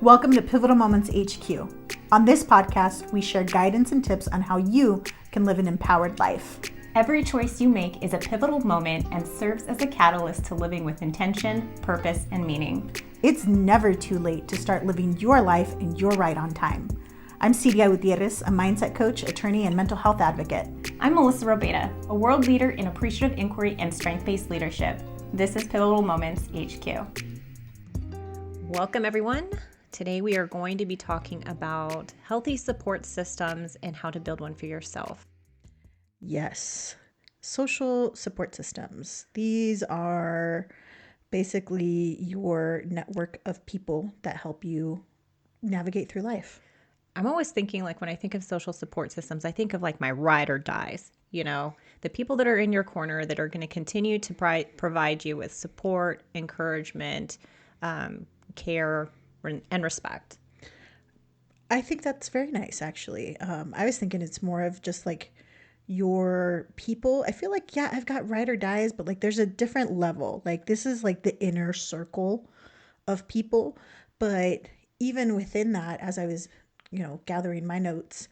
Welcome to Pivotal Moments HQ. On this podcast, we share guidance and tips on how you can live an empowered life. Every choice you make is a pivotal moment and serves as a catalyst to living with intention, purpose, and meaning. It's never too late to start living your life and your right on time. I'm Siria Gutierrez, a mindset coach, attorney, and mental health advocate. I'm Melissa Robeda, a world leader in appreciative inquiry and strength-based leadership. This is Pivotal Moments HQ. Welcome, everyone. Today we are going to be talking about healthy support systems and how to build one for yourself. Yes, social support systems. These are basically your network of people that help you navigate through life. I'm always thinking, like, when I think of social support systems, I think of like my ride or dies, the people that are in your corner that are going to continue to provide you with support, encouragement, care, and respect. I think that's very nice, actually. I was thinking it's more of just like your people. I feel like, yeah, I've got ride or dies, but like there's a different level. Like this is like the inner circle of people. But even within that, as I was, gathering my notes,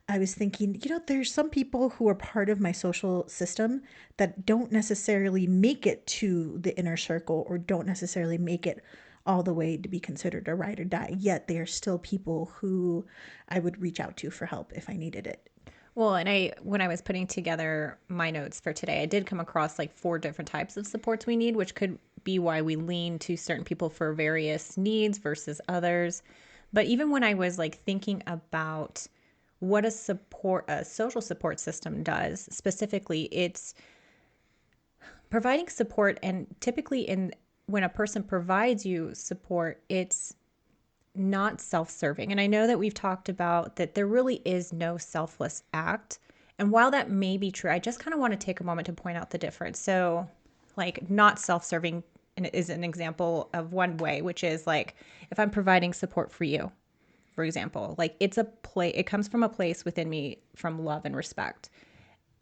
I was thinking, there's some people who are part of my social system that don't necessarily make it to the inner circle or don't necessarily make it all the way to be considered a ride or die, yet they are still people who I would reach out to for help if I needed it. Well, and when I was putting together my notes for today, I did come across like 4 different types of supports we need, which could be why we lean to certain people for various needs versus others. But even when I was like thinking about what a social support system does, specifically, it's providing support, and typically when a person provides you support, it's not self-serving. And I know that we've talked about that there really is no selfless act. And while that may be true, I just kind of want to take a moment to point out the difference. So like not self-serving is an example of one way, which is like if I'm providing support for you, for example, like it comes from a place within me from love and respect.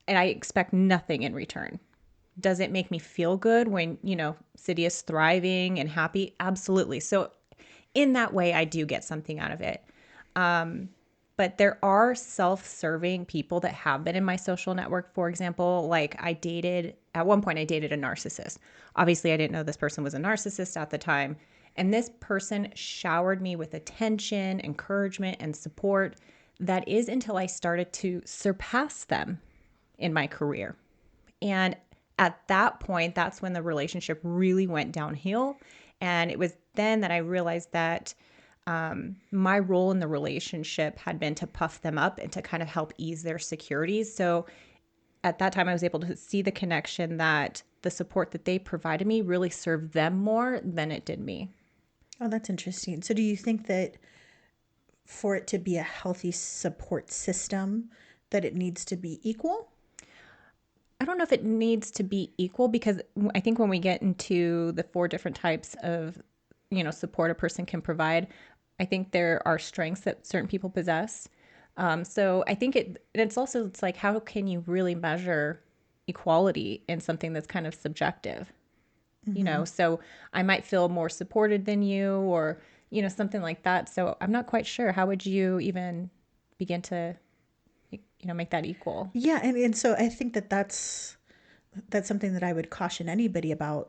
And I expect nothing in return. Does it make me feel good when, Siria is thriving and happy? Absolutely. So in that way, I do get something out of it. But there are self-serving people that have been in my social network. For example, like at one point I dated a narcissist. Obviously, I didn't know this person was a narcissist at the time. And this person showered me with attention, encouragement, and support. That is until I started to surpass them in my career. And at that point, that's when the relationship really went downhill. And it was then that I realized that my role in the relationship had been to puff them up and to kind of help ease their securities. So at that time, I was able to see the connection that the support that they provided me really served them more than it did me. Oh, that's interesting. So do you think that for it to be a healthy support system, that it needs to be equal? I don't know if it needs to be equal, because I think when we get into the 4 different types of, support a person can provide, I think there are strengths that certain people possess. So I think it's like, how can you really measure equality in something that's kind of subjective? Mm-hmm. So I might feel more supported than you, or, something like that. So I'm not quite sure. How would you even begin to make that equal? Yeah. And so I think that's something that I would caution anybody about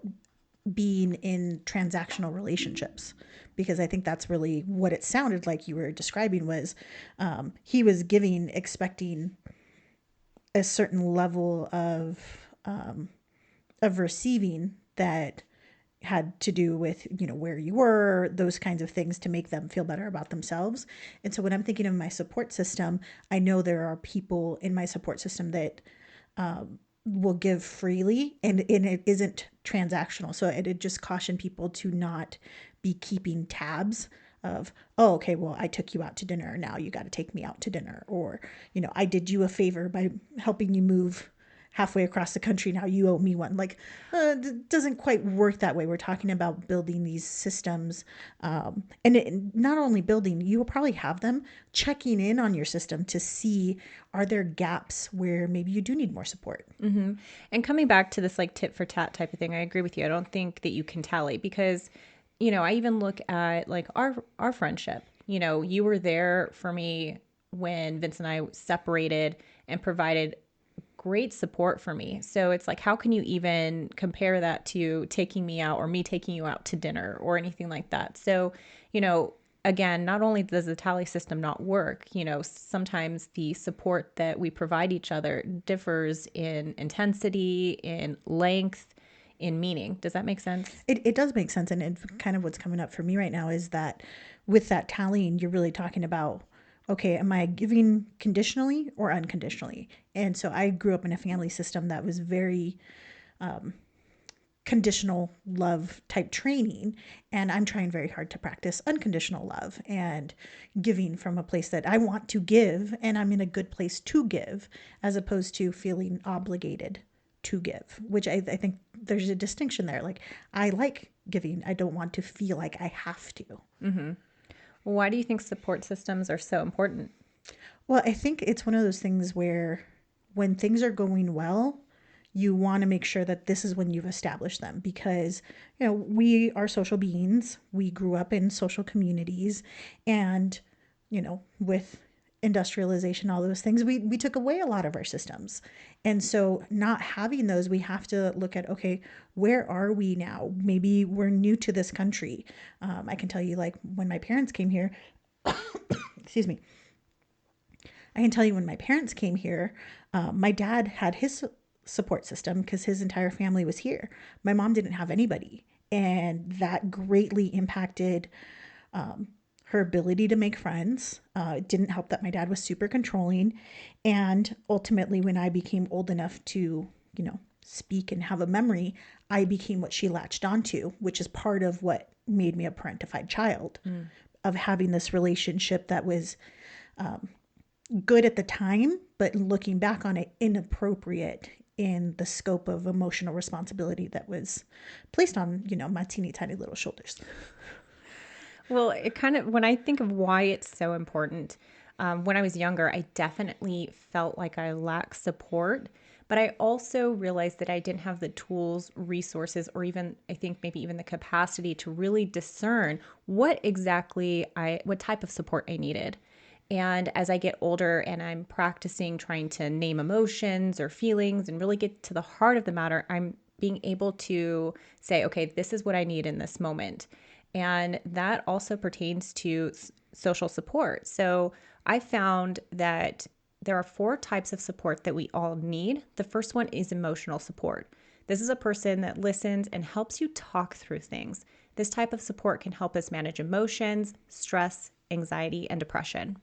being in transactional relationships, because I think that's really what it sounded like you were describing was he was giving, expecting a certain level of receiving that had to do with, where you were, those kinds of things to make them feel better about themselves. And so when I'm thinking of my support system, I know there are people in my support system that will give freely, and it isn't transactional. So I'd just caution people to not be keeping tabs of, oh, okay, well, I took you out to dinner. Now you got to take me out to dinner. Or, I did you a favor by helping you move halfway across the country. Now you owe me one. Like, it doesn't quite work that way. We're talking about building these systems. Not only building, you will probably have them checking in on your system to see, are there gaps where maybe you do need more support? Mm-hmm. And coming back to this like tit for tat type of thing, I agree with you. I don't think that you can tally, because I even look at like our friendship. You were there for me when Vince and I separated and provided great support for me. So it's like, how can you even compare that to taking me out or me taking you out to dinner or anything like that? So, you know, again, not only does the tally system not work, sometimes the support that we provide each other differs in intensity, in length, in meaning. Does that make sense? It does make sense. And kind of what's coming up for me right now is that with that tallying, you're really talking about, okay, am I giving conditionally or unconditionally? And so I grew up in a family system that was very conditional love type training. And I'm trying very hard to practice unconditional love and giving from a place that I want to give and I'm in a good place to give, as opposed to feeling obligated to give, which I think there's a distinction there. Like, I like giving, I don't want to feel like I have to. Why do you think support systems are so important? Well, I think it's one of those things where when things are going well, you want to make sure that this is when you've established them, because we are social beings. We grew up in social communities, and with industrialization, all those things, we took away a lot of our systems. And so not having those, we have to look at, okay, where are we now? Maybe we're new to this country. I can tell you, like, when my parents came here, excuse me, I can tell you when my parents came here, my dad had his support system because his entire family was here. My mom didn't have anybody. And that greatly impacted her ability to make friends. It didn't help that my dad was super controlling. And ultimately, when I became old enough to, speak and have a memory, I became what she latched onto, which is part of what made me a parentified child, of having this relationship that was good at the time, but looking back on it, inappropriate in the scope of emotional responsibility that was placed on, my teeny tiny little shoulders. Well, it kind of, when I think of why it's so important, when I was younger, I definitely felt like I lacked support, but I also realized that I didn't have the tools, resources, or even, I think maybe even the capacity to really discern what type of support I needed. And as I get older and I'm practicing trying to name emotions or feelings and really get to the heart of the matter, I'm being able to say, okay, this is what I need in this moment. And that also pertains to social support. So I found that there are 4 types of support that we all need. The first one is emotional support. This is a person that listens and helps you talk through things. This type of support can help us manage emotions, stress, anxiety, and depression.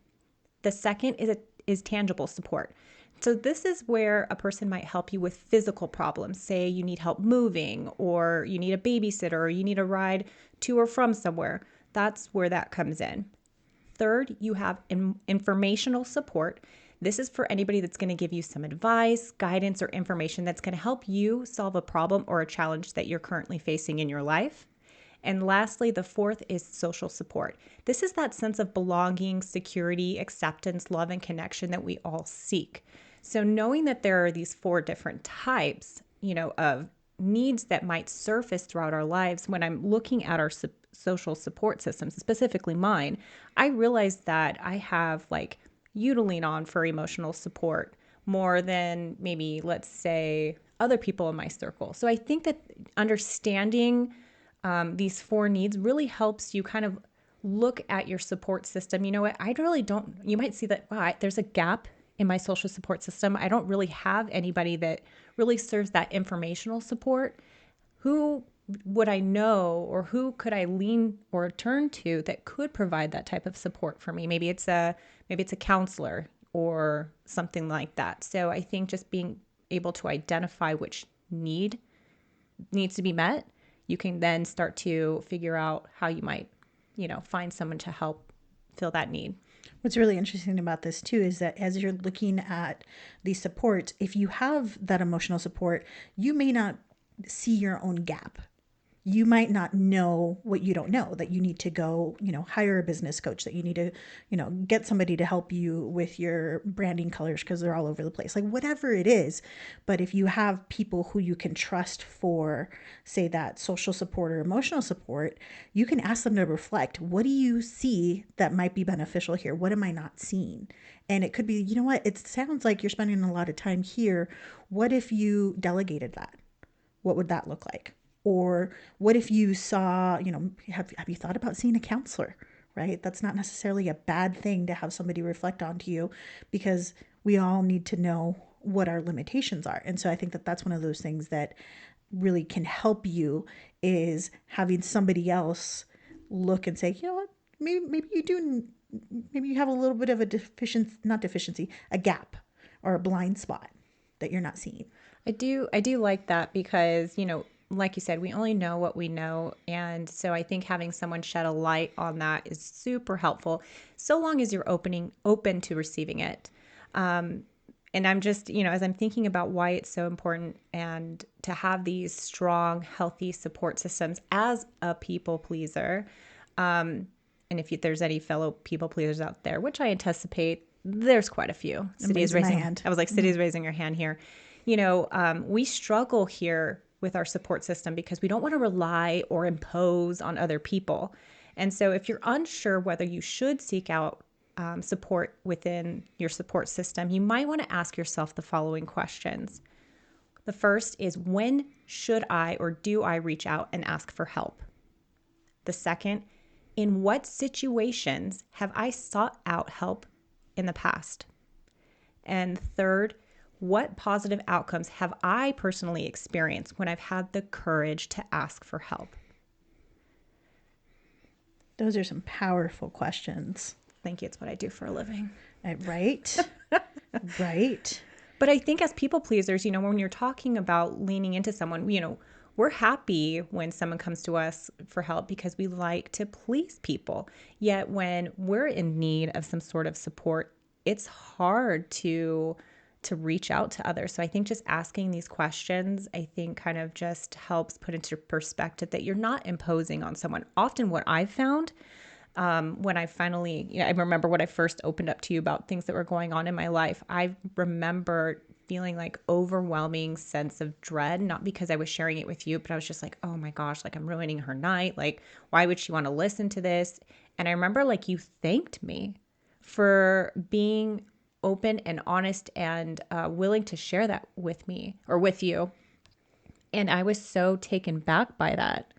The second is tangible support. So this is where a person might help you with physical problems. Say you need help moving, or you need a babysitter, or you need a ride to or from somewhere. That's where that comes in. Third, you have informational support. This is for anybody that's going to give you some advice, guidance, or information that's going to help you solve a problem or a challenge that you're currently facing in your life. And lastly, the fourth is social support. This is that sense of belonging, security, acceptance, love, and connection that we all seek. So knowing that there are these 4 different types, of needs that might surface throughout our lives, when I'm looking at our social support systems, specifically mine, I realized that I have like you to lean on for emotional support more than maybe, let's say, other people in my circle. So I think that understanding these 4 needs really helps you kind of look at your support system. You know what? I really don't, you might see that, wow, there's a gap in my social support system. I don't really have anybody that really serves that informational support. Who would I know, or who could I lean or turn to that could provide that type of support for me? Maybe it's a counselor or something like that. So I think just being able to identify which needs to be met, you can then start to figure out how you might, find someone to help fill that need. What's really interesting about this too is that as you're looking at these supports, if you have that emotional support, you may not see your own gap. You might not know what you don't know, that you need to go, hire a business coach, that you need to, get somebody to help you with your branding colors because they're all over the place, like whatever it is. But if you have people who you can trust for, say, that social support or emotional support, you can ask them to reflect. What do you see that might be beneficial here? What am I not seeing? And it could be, you know what, it sounds like you're spending a lot of time here. What if you delegated that? What would that look like? Or what if you saw, have you thought about seeing a counselor, right? That's not necessarily a bad thing to have somebody reflect onto you, because we all need to know what our limitations are. And so I think that that's one of those things that really can help you, is having somebody else look and say, you know what, maybe you do, maybe you have a little bit of a not deficiency, a gap or a blind spot that you're not seeing. I do like that because, like you said, we only know what we know. And so I think having someone shed a light on that is super helpful, so long as you're open to receiving it. And I'm just, as I'm thinking about why it's so important and to have these strong, healthy support systems as a people pleaser. And if there's any fellow people pleasers out there, which I anticipate there's quite a few. City's raising my hand. I was like, City's raising your hand here. We struggle here with our support system because we don't want to rely or impose on other people. And so if you're unsure whether you should seek out support within your support system, you might want to ask yourself the following questions. The first is, when should I or do I reach out and ask for help? The second, in what situations have I sought out help in the past? And third, what positive outcomes have I personally experienced when I've had the courage to ask for help? Those are some powerful questions. Thank you. It's what I do for a living. Right. Right. But I think as people pleasers, when you're talking about leaning into someone, we're happy when someone comes to us for help because we like to please people. Yet when we're in need of some sort of support, it's hard to reach out to others. So I think just asking these questions, I think kind of just helps put into perspective that you're not imposing on someone. Often what I've found when I finally, I remember when I first opened up to you about things that were going on in my life, I remember feeling like overwhelming sense of dread, not because I was sharing it with you, but I was just like, oh my gosh, like I'm ruining her night. Like, why would she want to listen to this? And I remember like you thanked me for being open and honest and willing to share that with me or with you. And I was so taken back by that.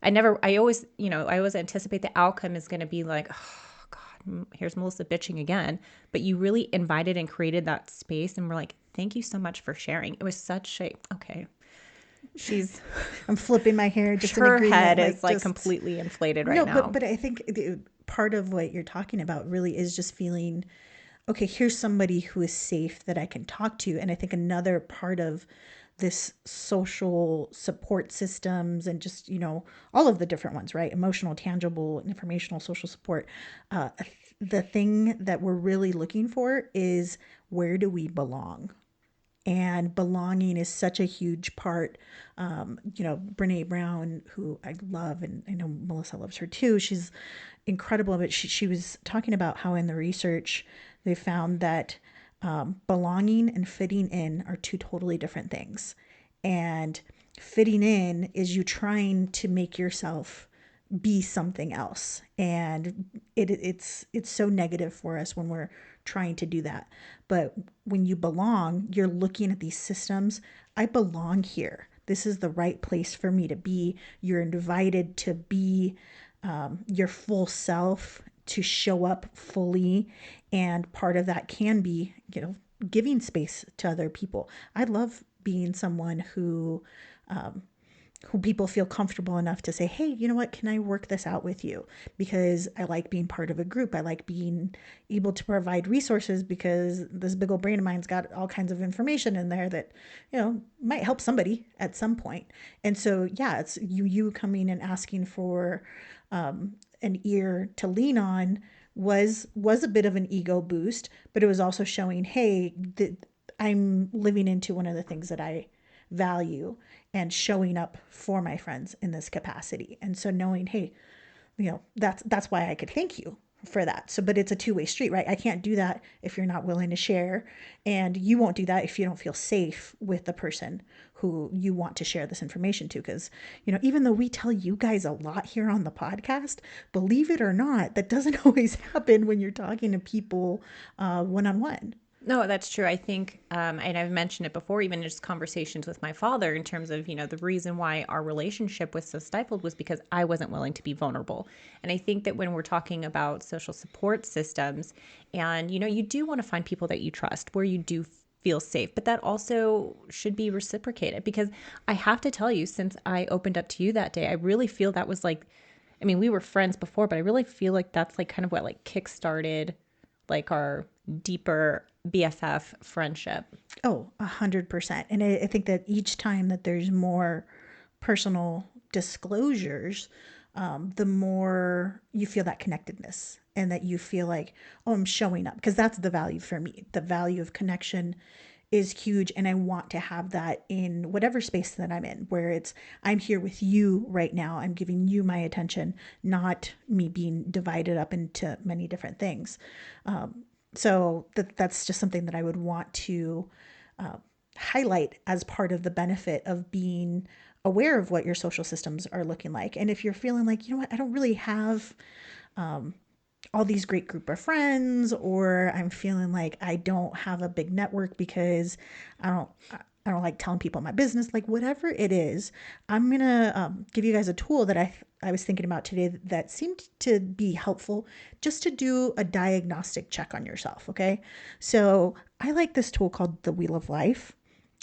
I always anticipate the outcome is going to be like, oh God, here's Melissa bitching again. But you really invited and created that space. And we're like, thank you so much for sharing. It was such okay. I'm flipping my hair. Just her head is like completely inflated right now. But I think part of what you're talking about really is just feeling, okay, here's somebody who is safe that I can talk to. And I think another part of this social support systems and just, all of the different ones, right? Emotional, tangible, informational, social support. The thing that we're really looking for is, where do we belong? And belonging is such a huge part. Brene Brown, who I love, and I know Melissa loves her too. She's incredible. But she was talking about how in the research they found that belonging and fitting in are two totally different things. And fitting in is you trying to make yourself be something else. And it's so negative for us when we're trying to do that. But when you belong, you're looking at these systems. I belong here. This is the right place for me to be. You're invited to be your full self, to show up fully. And part of that can be, giving space to other people. I love being someone who people feel comfortable enough to say, hey, you know what, can I work this out with you? Because I like being part of a group. I like being able to provide resources, because this big old brain of mine's got all kinds of information in there that, might help somebody at some point. And so, yeah, it's you coming and asking for an ear to lean on was a bit of an ego boost, but it was also showing, hey, I'm living into one of the things that I value and showing up for my friends in this capacity. And so knowing, hey, that's why I could thank you for that. So, but it's a two-way street, right? I can't do that if you're not willing to share, and you won't do that if you don't feel safe with the person who you want to share this information to. Because, even though we tell you guys a lot here on the podcast, believe it or not, that doesn't always happen when you're talking to people one-on-one. No, that's true. I think, and I've mentioned it before, even in just conversations with my father, in terms of, the reason why our relationship was so stifled was because I wasn't willing to be vulnerable. And I think that when we're talking about social support systems, and, you do want to find people that you trust, where you do feel safe, but that also should be reciprocated, because I have to tell you, since I opened up to you that day, I really feel that was like, I mean, we were friends before, but I really feel like that's like kind of what like kickstarted like our deeper BFF friendship. Oh, 100%. And I think that each time that there's more personal disclosures, the more you feel that connectedness and that you feel like, oh, I'm showing up, because that's the value for me. The value of connection is huge. And I want to have that in whatever space that I'm in, where it's, I'm here with you right now. I'm giving you my attention, not me being divided up into many different things. So that's just something that I would want to highlight as part of the benefit of being aware of what your social systems are looking like. And if you're feeling like, I don't really have all these great group of friends, or I'm feeling like I don't have a big network because I don't like telling people my business, like whatever it is, I'm going to give you guys a tool that I was thinking about today that seemed to be helpful, just to do a diagnostic check on yourself. Okay. So I like this tool called the Wheel of Life.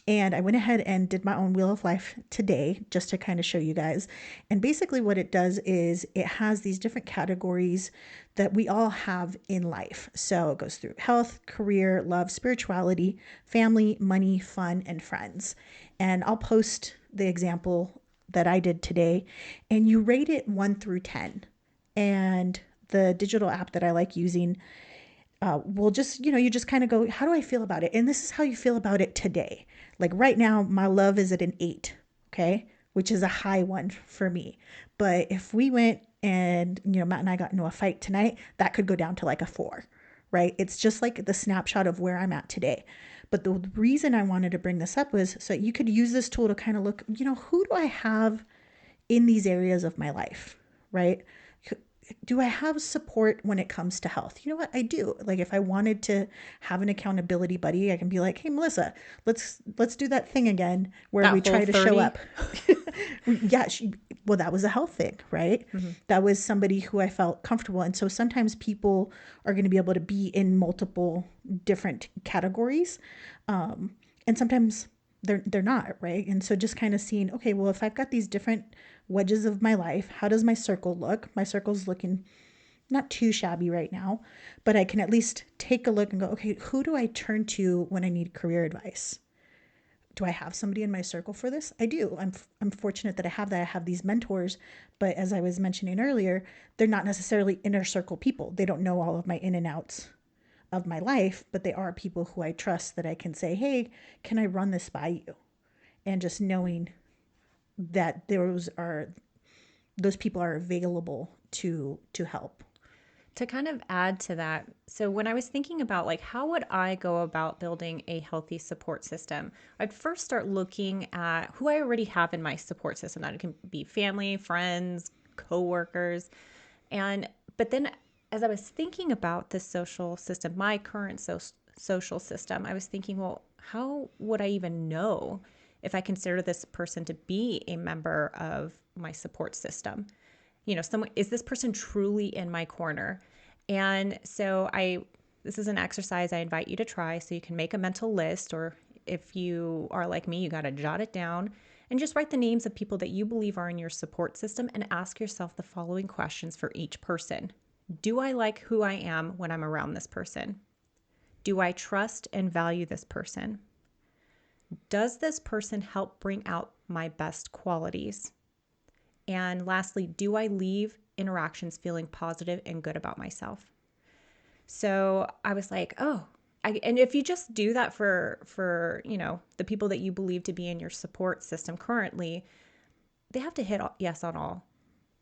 And I went ahead and did my own Wheel of Life today, just to kind of show you guys. And basically what it does is it has these different categories that we all have in life. So it goes through health, career, love, spirituality, family, money, fun, and friends. And I'll post the example that I did today, and you rate it 1 through 10. And the digital app that I like using will just, you just kind of go, how do I feel about it? And this is how you feel about it today. Like right now, my love is at an 8, okay, which is a high one for me. But if we went and, Matt and I got into a fight tonight, that could go down to like a 4, right? It's just like the snapshot of where I'm at today. But the reason I wanted to bring this up was so you could use this tool to kind of look, who do I have in these areas of my life, right? Do I have support when it comes to health? You know what? I do. Like if I wanted to have an accountability buddy, I can be like, hey, Melissa, let's do that thing again where That we whole try to 30? show up. Yeah. Well, that was a health thing, right? Mm-hmm. That was somebody who I felt comfortable. And so sometimes people are going to be able to be in multiple different categories. And sometimes they're not, right? And so just kind of seeing, okay, well, if I've got these different wedges of my life, how does my circle look? My circle's looking not too shabby right now, but I can at least take a look and go, okay, who do I turn to when I need career advice? Do I have somebody in my circle for this? I do. I'm fortunate that I have that. I have these mentors, but as I was mentioning earlier, they're not necessarily inner circle people. They don't know all of my in and outs of my life, but they are people who I trust that I can say, hey, can I run this by you? And just knowing that those people are available to help. To kind of add to that, so when I was thinking about like how would I go about building a healthy support system, I'd first start looking at who I already have in my support system. That it can be family, friends, coworkers, but then as I was thinking about the social system, my current social system, I was thinking, well, how would I even know if I consider this person to be a member of my support system? Someone, is this person truly in my corner? And so this is an exercise I invite you to try, so you can make a mental list, or if you are like me, you got to jot it down and just write the names of people that you believe are in your support system and ask yourself the following questions for each person. Do I like who I am when I'm around this person? Do I trust and value this person? Does this person help bring out my best qualities? And lastly, do I leave interactions feeling positive and good about myself? So I was like, oh, And if you just do that for the people that you believe to be in your support system currently, they have to hit yes on all,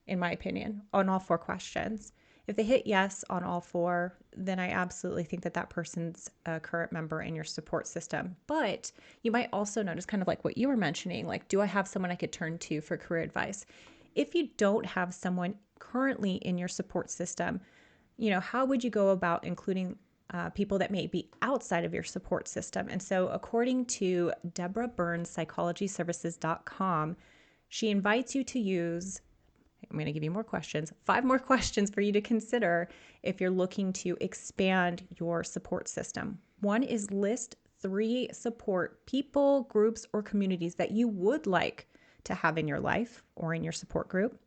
in my opinion, on all four questions. If they hit yes on all four, then I absolutely think that that person's a current member in your support system. But you might also notice, kind of like what you were mentioning, like, do I have someone I could turn to for career advice? If you don't have someone currently in your support system, how would you go about including people that may be outside of your support system? And so, according to Deborah Burns, psychologyservices.com, she invites you to use, I'm going to give you more questions, 5 more questions for you to consider if you're looking to expand your support system. One is list 3 support people, groups, or communities that you would like to have in your life or in your support group.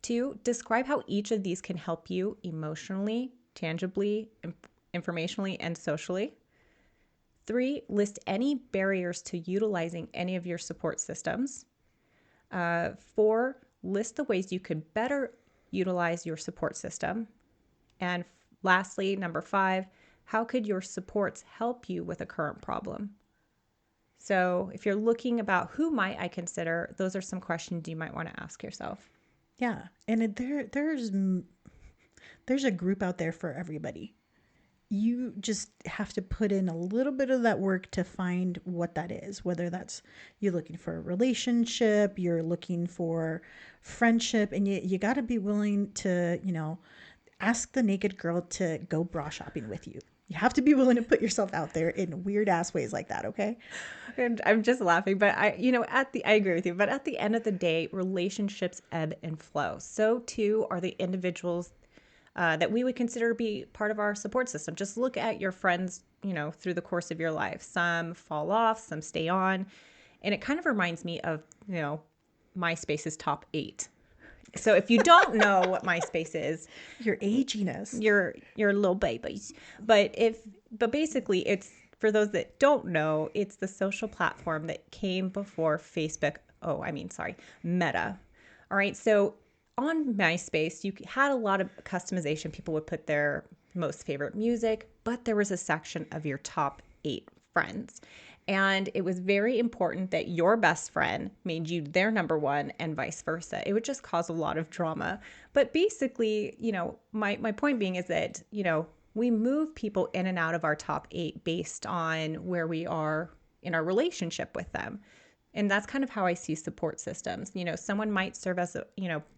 2, describe how each of these can help you emotionally, tangibly, informationally, and socially. 3, list any barriers to utilizing any of your support systems. 4, list the ways you could better utilize your support system. And lastly, number 5, how could your supports help you with a current problem? So if you're looking about who might I consider, those are some questions you might want to ask yourself. Yeah, and there's a group out there for everybody. You just have to put in a little bit of that work to find what that is, whether that's you're looking for a relationship, you're looking for friendship, and you got to be willing to, ask the naked girl to go bra shopping with you. You have to be willing to put yourself out there in weird ass ways like that, okay? And I'm just laughing, but I agree with you. But at the end of the day, relationships ebb and flow. So too are the individuals that we would consider to be part of our support system. Just look at your friends, through the course of your life. Some fall off, some stay on. And it kind of reminds me of, MySpace's top 8. So if you don't know what MySpace is, You're aging us. you're little babies. But basically it's, for those that don't know, it's the social platform that came before Facebook. Meta. All right. So on MySpace, you had a lot of customization. People would put their most favorite music, but there was a section of your top 8 friends. And it was very important that your best friend made you their number one and vice versa. It would just cause a lot of drama. But basically, my point being is that, we move people in and out of our top 8 based on where we are in our relationship with them. And that's kind of how I see support systems. Someone might serve as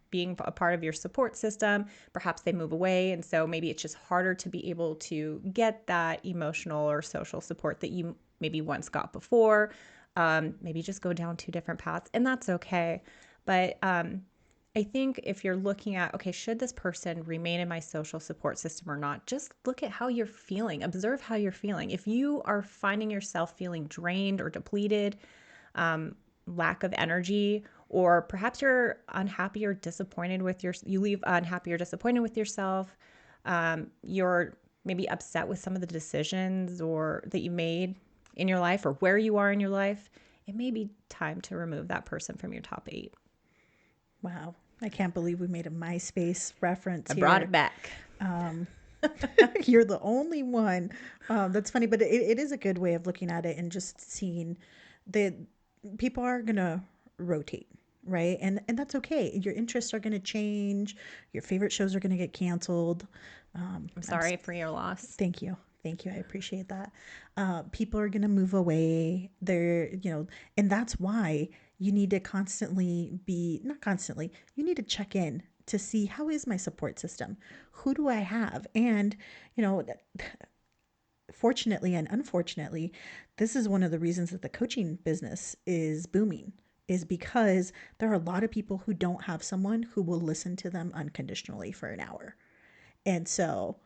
being a part of your support system. Perhaps they move away. And so maybe it's just harder to be able to get that emotional or social support that you maybe once got before. Maybe just go down 2 different paths, and that's okay. But I think if you're looking at, okay, should this person remain in my social support system or not? Just look at how you're feeling. Observe how you're feeling. If you are finding yourself feeling drained or depleted, lack of energy, or perhaps you're unhappy or disappointed with you leave unhappy or disappointed with yourself, you're maybe upset with some of the decisions or that you made in your life or where you are in your life, it may be time to remove that person from your top 8. Wow. I can't believe we made a MySpace reference here. Brought it back. You're the only one. That's funny, but it is a good way of looking at it and just seeing that people are going to rotate, right? And that's okay. Your interests are going to change. Your favorite shows are going to get canceled. I'm sorry for your loss. Thank you. I appreciate that. People are going to move away. And that's why you need to you need to check in to see, how is my support system? Who do I have? And, fortunately and unfortunately, this is one of the reasons that the coaching business is booming, is because there are a lot of people who don't have someone who will listen to them unconditionally for an hour. And so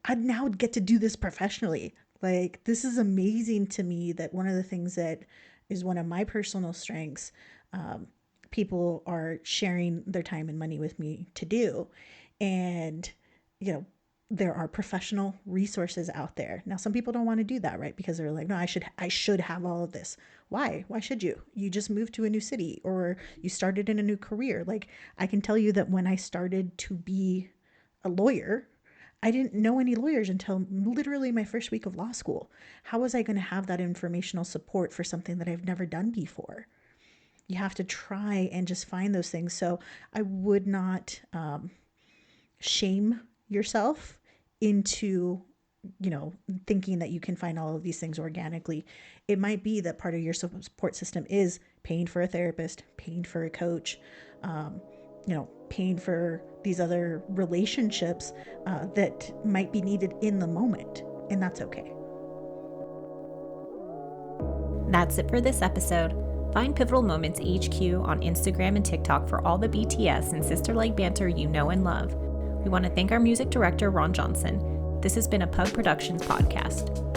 I now get to do this professionally. Like, this is amazing to me that one of the things that is one of my personal strengths, people are sharing their time and money with me to do. And, there are professional resources out there. Now, some people don't want to do that, right? Because they're like, no, I should have all of this. Why? Why should you? You just moved to a new city or you started in a new career. Like, I can tell you that when I started to be a lawyer, I didn't know any lawyers until literally my first week of law school. How was I going to have that informational support for something that I've never done before? You have to try and just find those things. So I would not shame yourself into, thinking that you can find all of these things organically. It might be that part of your support system is paying for a therapist, paying for a coach, paying for these other relationships that might be needed in the moment. And that's okay. That's it for this episode. Find Pivotal Moments HQ on Instagram and TikTok for all the BTS and sister-like banter you know and love. We want to thank our music director, Ron Johnson. This has been a Pug Productions podcast.